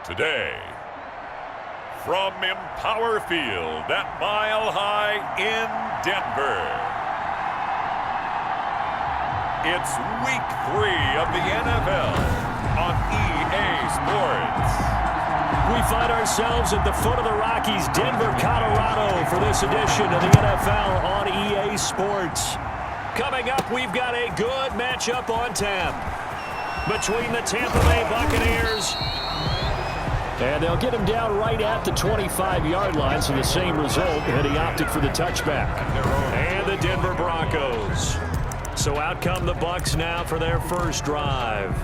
Today, from Empower Field at Mile High in Denver, it's Week 3 of the NFL on EA Sports. We find ourselves at the foot of the Rockies, Denver, Colorado, for this edition of the NFL on EA Sports. Coming up, we've got a good matchup on tap between the Tampa Bay Buccaneers. And they'll get him down right at the 25-yard line, so the same result, and he opted for the touchback. And the Denver Broncos. So out come the Bucs now for their first drive.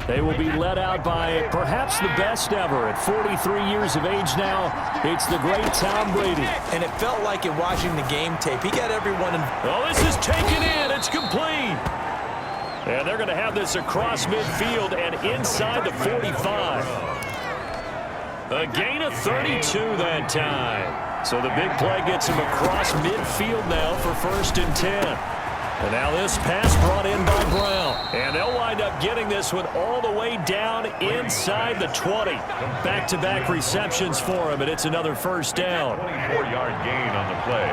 They will be led out by perhaps the best ever. At 43 years of age now, it's the great Tom Brady. And it felt like in watching the game tape, he got everyone in. Oh, this is taken in. It's complete. And they're going to have this across midfield and inside the 45. A gain of 32 that time. So the big play gets him across midfield now for 1st and 10. And now this pass brought in by Brown. And they'll wind up getting this one all the way down inside the 20. Back-to-back receptions for him, and it's another first down. 24-yard gain on the play.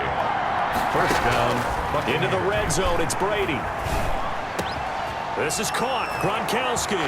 First down. Into the red zone, it's Brady. This is caught. Gronkowski.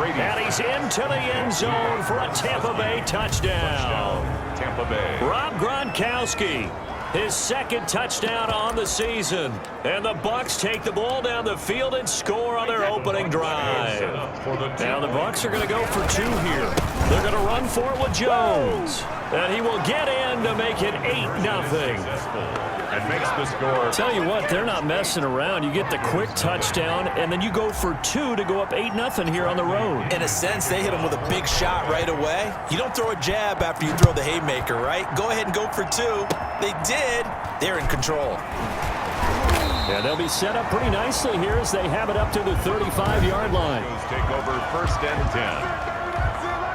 And he's into the end zone for a Tampa Bay touchdown. Tampa Bay. Rob Gronkowski, his second touchdown on the season. And the Bucs take the ball down the field and score on their opening drive. Now the Bucs are going to go for 2 here. They're going to run for it with Jones. And he will get in to make it 8-0. And makes the score. Tell you what, they're not messing around. You get the quick touchdown, and then you go for 2 to go up 8-0 here on the road. In a sense, they hit him with a big shot right away. You don't throw a jab after you throw the haymaker, right? Go ahead and go for 2. They did. They're in control. Yeah, they'll be set up pretty nicely here as they have it up to the 35-yard line. Take over 1st and 10.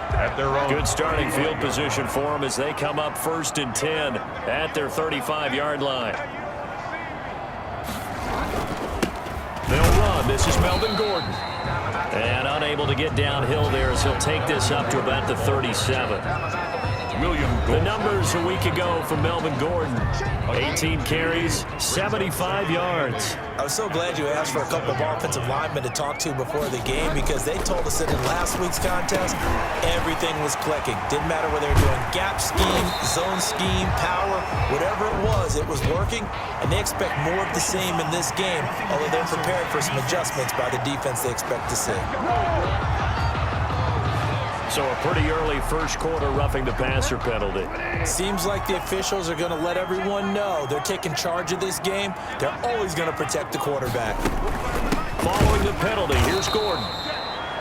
At their own. Good starting field position for them as they come up 1st and 10 at their 35-yard line. They'll run. This is Melvin Gordon. And unable to get downhill there as he'll take this up to about the 37. The numbers a week ago from Melvin Gordon. 18 carries, 75 yards. I was so glad you asked for a couple of offensive linemen to talk to before the game because they told us that in last week's contest, everything was clicking. Didn't matter whether they were doing gap scheme, zone scheme, power, whatever it was working, and they expect more of the same in this game, although they're prepared for some adjustments by the defense they expect to see. So a pretty early first quarter roughing the passer penalty. Seems like the officials are going to let everyone know they're taking charge of this game. They're always going to protect the quarterback. Following the penalty, here's Gordon.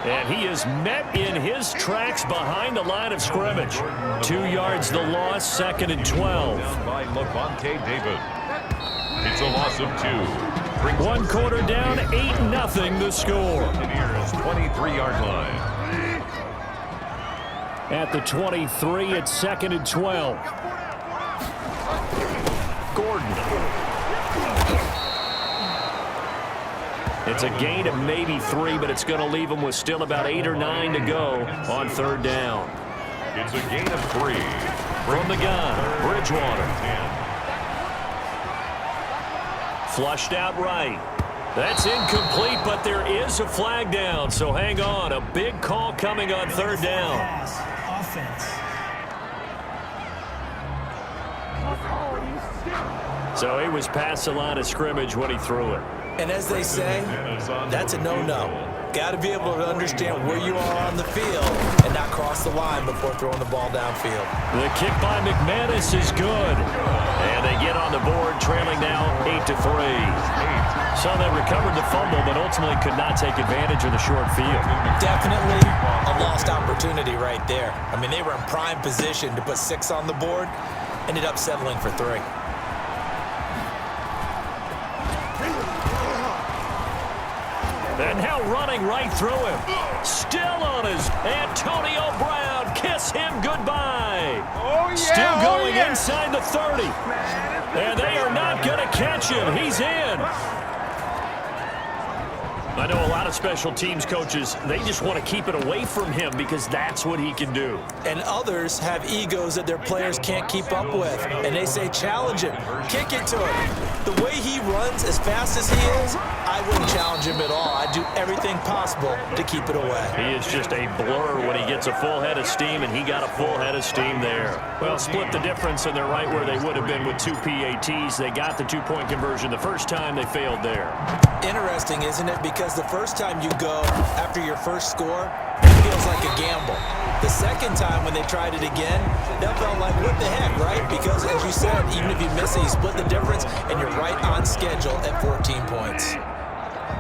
And he is met in his tracks behind the line of scrimmage. 2 yards the loss, 2nd and 12. By Levante David. It's a loss of 2. 1 quarter down, 8-0 the score. Buccaneers 23-yard line. At the 23, it's 2nd and 12. Gordon. It's a gain of maybe 3, but it's going to leave him with still about 8 or 9 to go on 3rd down. It's a gain of 3. From the gun, Bridgewater. Flushed out right. That's incomplete, but there is a flag down, so hang on. A big call coming on 3rd down. So he was past the line of scrimmage when he threw it. And as they say, that's a no-no. Got to be able to understand where you are on the field and not cross the line before throwing the ball downfield. The kick by McManus is good. And they get on the board, trailing now 8-3. So they recovered the fumble, but ultimately could not take advantage of the short field. Definitely a lost opportunity right there. I mean, they were in prime position to put 6 on the board, ended up settling for 3. And now running right through him. Still on his Antonio Brown. Kiss him goodbye. Oh, yeah. Still going inside the 30. And they are not going to catch him. He's in. I know a lot of special teams coaches, they just want to keep it away from him because that's what he can do. And others have egos that their players can't keep up with. And they say, challenge him, kick it to him. The way he runs as fast as he is, I wouldn't challenge him at all. I'd do everything possible to keep it away. He is just a blur when he gets a full head of steam, and he got a full head of steam there. Well, split the difference, and they're right where they would have been with 2 PATs. They got the two-point conversion the first time. They failed there. Interesting, isn't it? Because the first time you go after your first score, it feels like a gamble. The second time when they tried it again, that felt like, what the heck, right? Because, as you said, even if you miss it, you split the difference, and you're right on schedule at 14 points.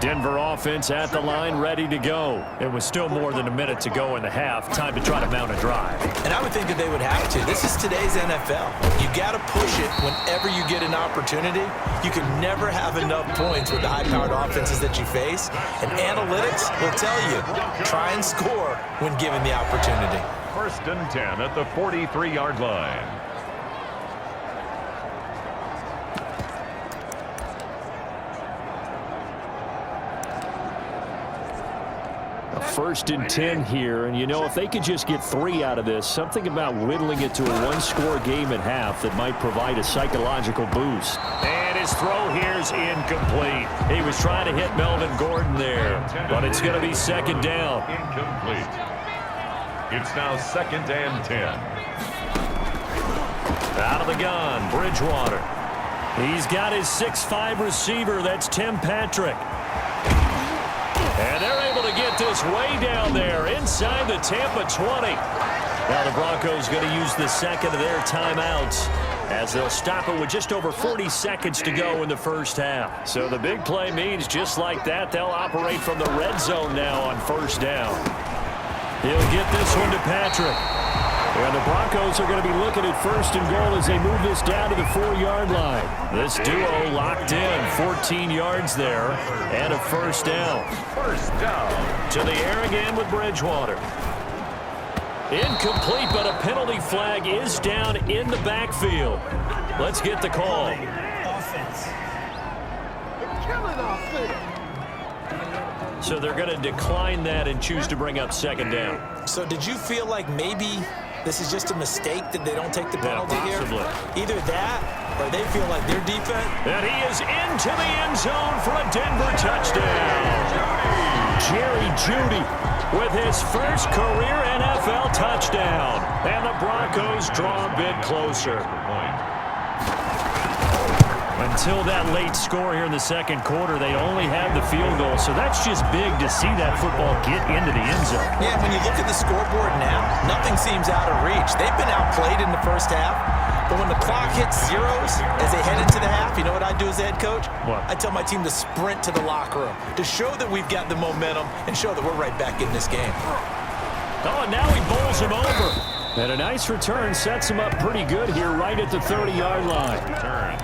Denver offense at the line, ready to go. It was still more than a minute to go in the half. Time to try to mount a drive. And I would think that they would have to. This is today's NFL. You got to push it whenever you get an opportunity. You can never have enough points with the high-powered offenses that you face. And analytics will tell you, try and score when given the opportunity. 1st and 10 at the 43-yard line. A 1st and 10 here, and you know, if they could just get 3 out of this, something about whittling it to a one-score game at half that might provide a psychological boost. And his throw here is incomplete. He was trying to hit Melvin Gordon there, but it's going to be 2nd down. Incomplete. It's now 2nd and 10. Out of the gun, Bridgewater. He's got his 6'5" receiver. That's Tim Patrick. And they're able to get this way down there inside the Tampa 20. Now the Broncos going to use the second of their timeouts as they'll stop it with just over 40 seconds to go in the first half. So the big play means just like that, they'll operate from the red zone now on 1st down. He'll get this one to Patrick. And the Broncos are going to be looking at 1st and goal as they move this down to the 4-yard line. This duo locked in, 14 yards there, and a 1st down. 1st down. To the air again with Bridgewater. Incomplete, but a penalty flag is down in the backfield. Let's get the call. Offense. Killing offense. So they're going to decline that and choose to bring up 2nd down. So did you feel like maybe this is just a mistake that they don't take the penalty here? Either that or they feel like their defense. And he is into the end zone for a Denver touchdown. Jerry Jeudy with his first career NFL touchdown. And the Broncos draw a bit closer. Until that late score here in the 2nd quarter, they only have the field goal. So that's just big to see that football get into the end zone. Yeah, when you look at the scoreboard now, nothing seems out of reach. They've been outplayed in the first half. But when the clock hits zeros as they head into the half, you know what I do as the head coach? What? I tell my team to sprint to the locker room to show that we've got the momentum and show that we're right back in this game. Oh, and now he bowls him over. And a nice return sets him up pretty good here right at the 30-yard line. Turn.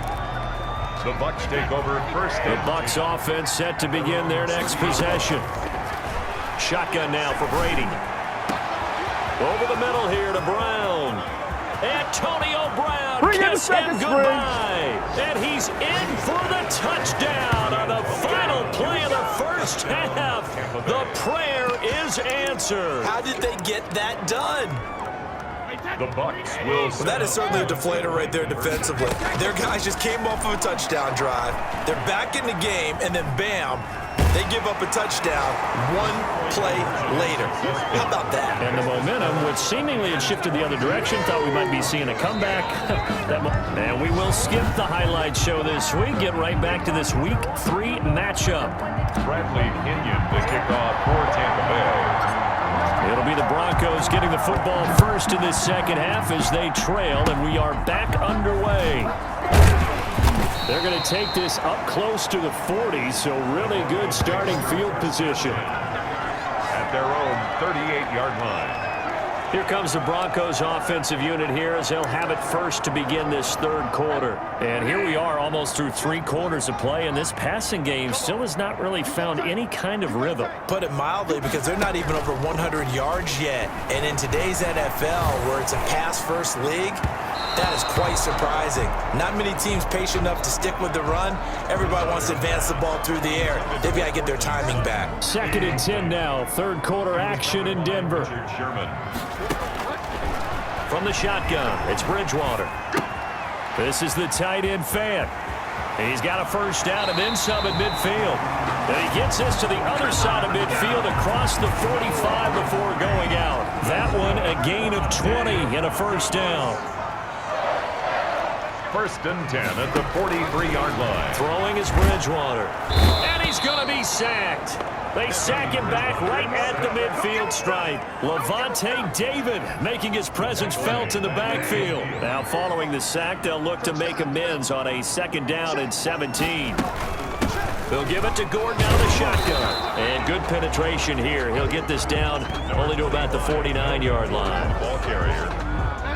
The Bucs take over 1st. The Bucs offense set to begin their next possession. Shotgun now for Brady. Over the middle here to Brown. Antonio Brown, kiss him goodbye. And he's in for the touchdown on the final play of the first half. The prayer is answered. How did they get that done? The Bucs will. Well, that is certainly a deflator right there defensively. Their guys just came off of a touchdown drive. They're back in the game, and then bam, they give up a touchdown one play later. How about that? And the momentum, which seemingly had shifted the other direction, thought we might be seeing a comeback. And we will skip the highlight show this week. Get right back to this Week 3 matchup. Bradley Kenyon to kick off for Tampa Bay. It'll be the Broncos getting the football first in this 2nd half as they trail, and we are back underway. They're going to take this up close to the 40, so really good starting field position. At their own 38-yard line. Here comes the Broncos offensive unit here as they'll have it first to begin this 3rd quarter. And here we are almost through 3 quarters of play, and this passing game still has not really found any kind of rhythm. Put it mildly, because they're not even over 100 yards yet. And in today's NFL, where it's a pass-first league, That is quite surprising. Not many teams patient enough to stick with the run. Everybody wants to advance the ball through the air. They've got to get their timing back. 2nd and 10 now. Third quarter action in Denver. From the shotgun, it's Bridgewater. This is the tight end Fant. He's got a first down and then some at midfield. And he gets this to the other side of midfield across the 45 before going out. That one a gain of 20 and a first down. 1st and 10 at the 43-yard line. Throwing is Bridgewater. And he's going to be sacked. They sack him back right at the midfield stripe. Lavonte David making his presence felt in the backfield. Now following the sack, they'll look to make amends on a 2nd down and 17. They'll give it to Gordon out of the shotgun. And good penetration here. He'll get this down only to about the 49-yard line. Ball carrier.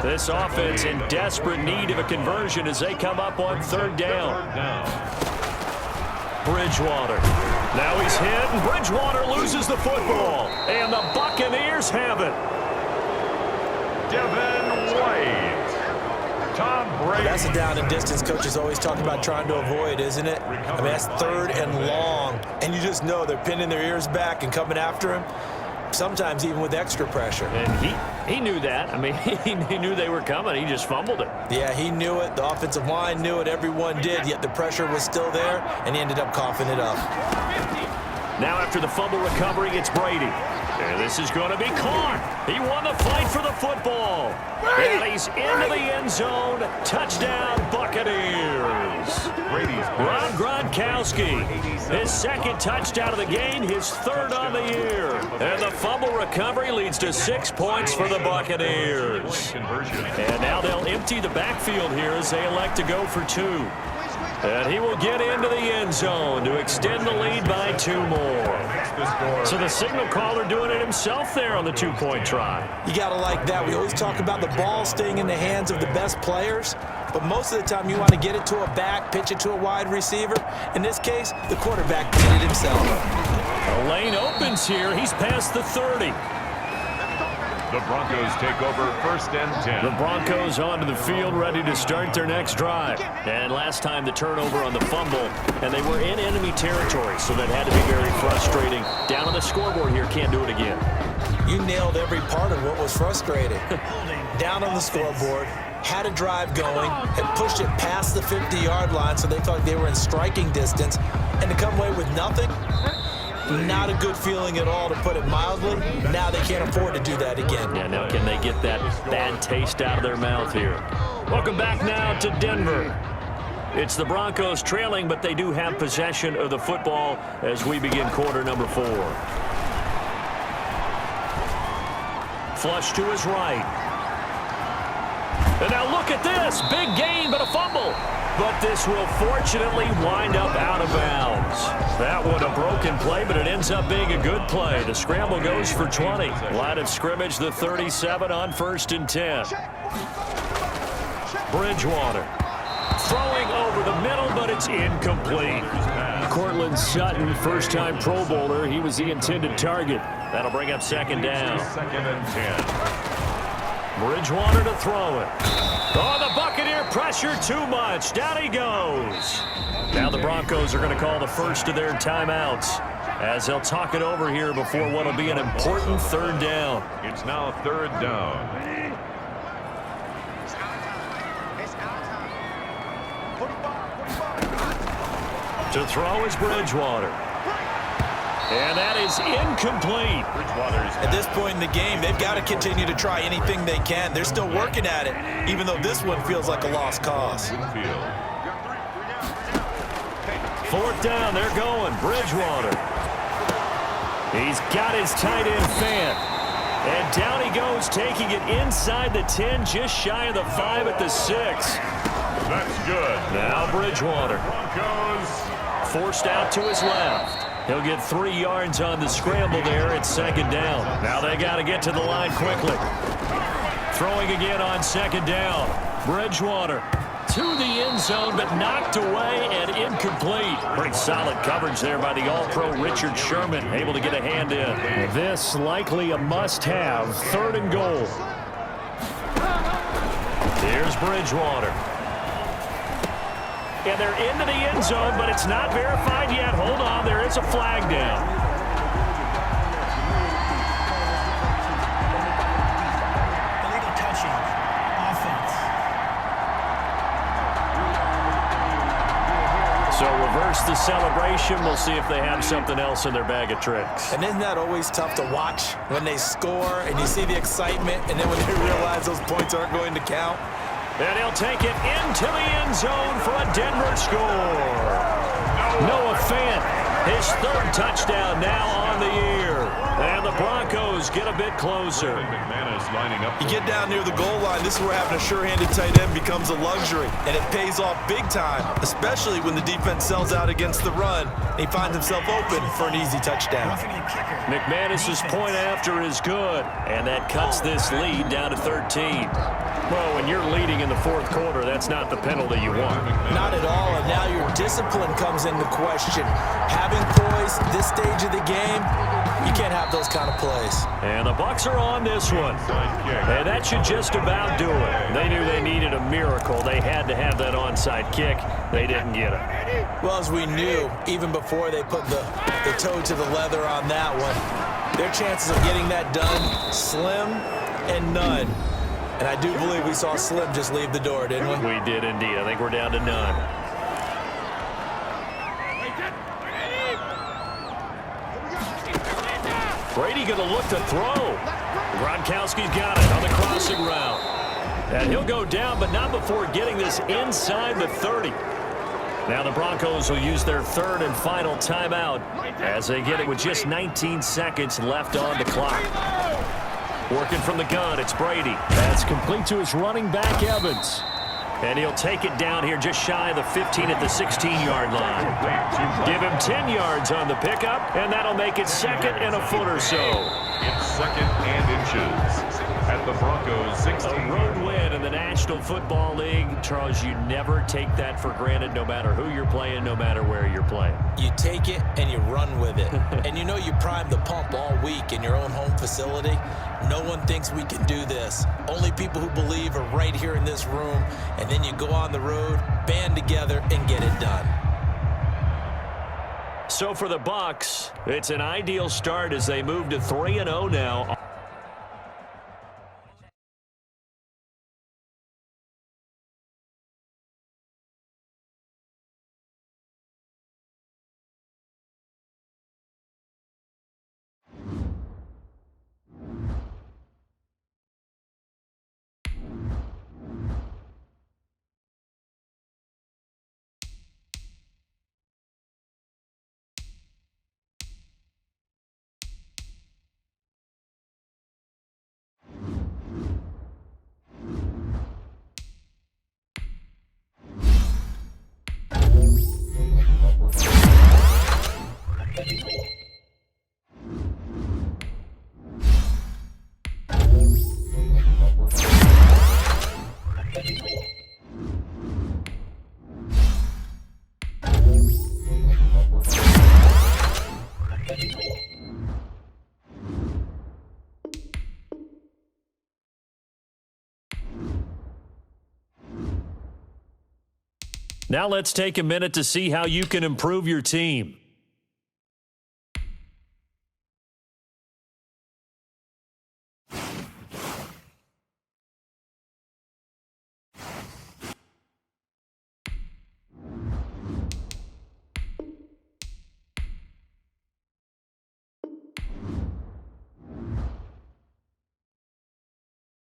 This offense in desperate need of a conversion as they come up on 3rd down. Bridgewater. Now he's hit, and Bridgewater loses the football. And the Buccaneers have it. Devin White. Tom Brady. That's a down and distance coaches always talk about trying to avoid, isn't it? I mean, that's 3rd and long. And you just know they're pinning their ears back and coming after him. Sometimes even with extra pressure. And he knew that. I mean, he knew they were coming. He just fumbled it. Yeah, he knew it. The offensive line knew it. Everyone did. Yet the pressure was still there, and he ended up coughing it up. Now after the fumble recovery, it's Brady. And this is going to be caught. He won the fight for the football. And he's into the end zone. Touchdown, Buccaneers. Ron Gronkowski. His 2nd touchdown of the game, his 3rd on the year. And the fumble recovery leads to 6 points for the Buccaneers. And now they'll empty the backfield here as they elect to go for 2. And he will get into the end zone to extend the lead by 2 more. So the signal caller doing it himself there on the 2-point try. You got to like that. We always talk about the ball staying in the hands of the best players, but most of the time you want to get it to a back, pitch it to a wide receiver. In this case, the quarterback did it himself. The lane opens here. He's past the 30. The Broncos take over 1st and 10. The Broncos onto the field ready to start their next drive. And last time the turnover on the fumble, and they were in enemy territory, so that had to be very frustrating. Down on the scoreboard here, can't do it again. You nailed every part of what was frustrating. Down on the scoreboard, had a drive going, had pushed it past the 50-yard line, so they thought they were in striking distance, and to come away with nothing, not a good feeling at all, to put it mildly. Now they can't afford to do that again. Yeah, now can they get that bad taste out of their mouth here? Welcome back now to Denver. It's the Broncos trailing, but they do have possession of the football as we begin quarter number 4. Flush to his right. And now look at this. Big gain, but a fumble. But this will fortunately wind up out of bounds. That one a broken play, but it ends up being a good play. The scramble goes for 20. Line of scrimmage, the 37 on 1st and 10. Bridgewater. Throwing over the middle, but it's incomplete. Cortland Sutton, first-time Pro Bowler. He was the intended target. That'll bring up 2nd down. 2nd and 10. Bridgewater to throw it. Oh, the Buccaneer pressure too much. Down he goes. Now the Broncos are going to call the first of their timeouts as they'll talk it over here before what will be an important 3rd down. It's now 3rd down. To throw is Bridgewater. And that is incomplete. At this point in the game, they've got to continue to try anything they can. They're still working at it, even though this one feels like a lost cause. 4th down, they're going. Bridgewater. He's got his tight end Fant. And down he goes, taking it inside the 10, just shy of the 5 at the 6. That's good. Now Bridgewater. Broncos. Forced out to his left. He'll get 3 yards on the scramble there at 2nd down. Now they got to get to the line quickly. Throwing again on 2nd down. Bridgewater to the end zone, but knocked away and incomplete. Pretty solid coverage there by the All-Pro Richard Sherman, able to get a hand in. This likely a must-have, 3rd and goal. Here's Bridgewater. And they're into the end zone, but it's not verified yet. Hold on, there is a flag down. Illegal touching. Offense. So reverse the celebration. We'll see if they have something else in their bag of tricks. And isn't that always tough to watch when they score and you see the excitement and then when they realize those points aren't going to count? And he'll take it into the end zone for a Denver score. Noah Fant, his third touchdown now on the year. And the Broncos get a bit closer. McManus lining up. You get down near the goal line, this is where having a sure-handed tight end becomes a luxury. And it pays off big time, especially when the defense sells out against the run. And he finds himself open for an easy touchdown. Roughing the kicker. McManus's point after is good. And that cuts this lead down to 13. Well, when you're leading in the fourth quarter, that's not the penalty you want. Not at all, and now your discipline comes into question. Having poise this stage of the game, you can't have those kind of plays. And the Bucs are on this one. And that should just about do it. They knew they needed a miracle. They had to have that onside kick. They didn't get it. Well, as we knew, even before they put the toe to the leather on that one, their chances of getting that done, slim and none. And I do believe we saw Slim just leave the door, didn't we? We did indeed. I think we're down to none. Brady going to look to throw. Gronkowski's got it on the crossing route. And he'll go down, but not before getting this inside the 30. Now the Broncos will use their third and final timeout as they get it with just 19 seconds left on the clock. Working from the gun, it's Brady. That's complete to his running back, Evans. And he'll take it down here just shy of the 15 at the 16-yard line. Give him 10 yards on the pickup, and that'll make it second and a foot or so. It's second and inches at the Broncos 16. A road win in the National Football League. Charles, you never take that for granted no matter who you're playing, no matter where you're playing. You take it and you run with it. And you know you primed the pump all week in your own home facility. No one thinks we can do this. Only people who believe are right here in this room. And then you go on the road, band together, and get it done. So for the Bucs, it's an ideal start as they move to 3-0 now. Now let's take a minute to see how you can improve your team.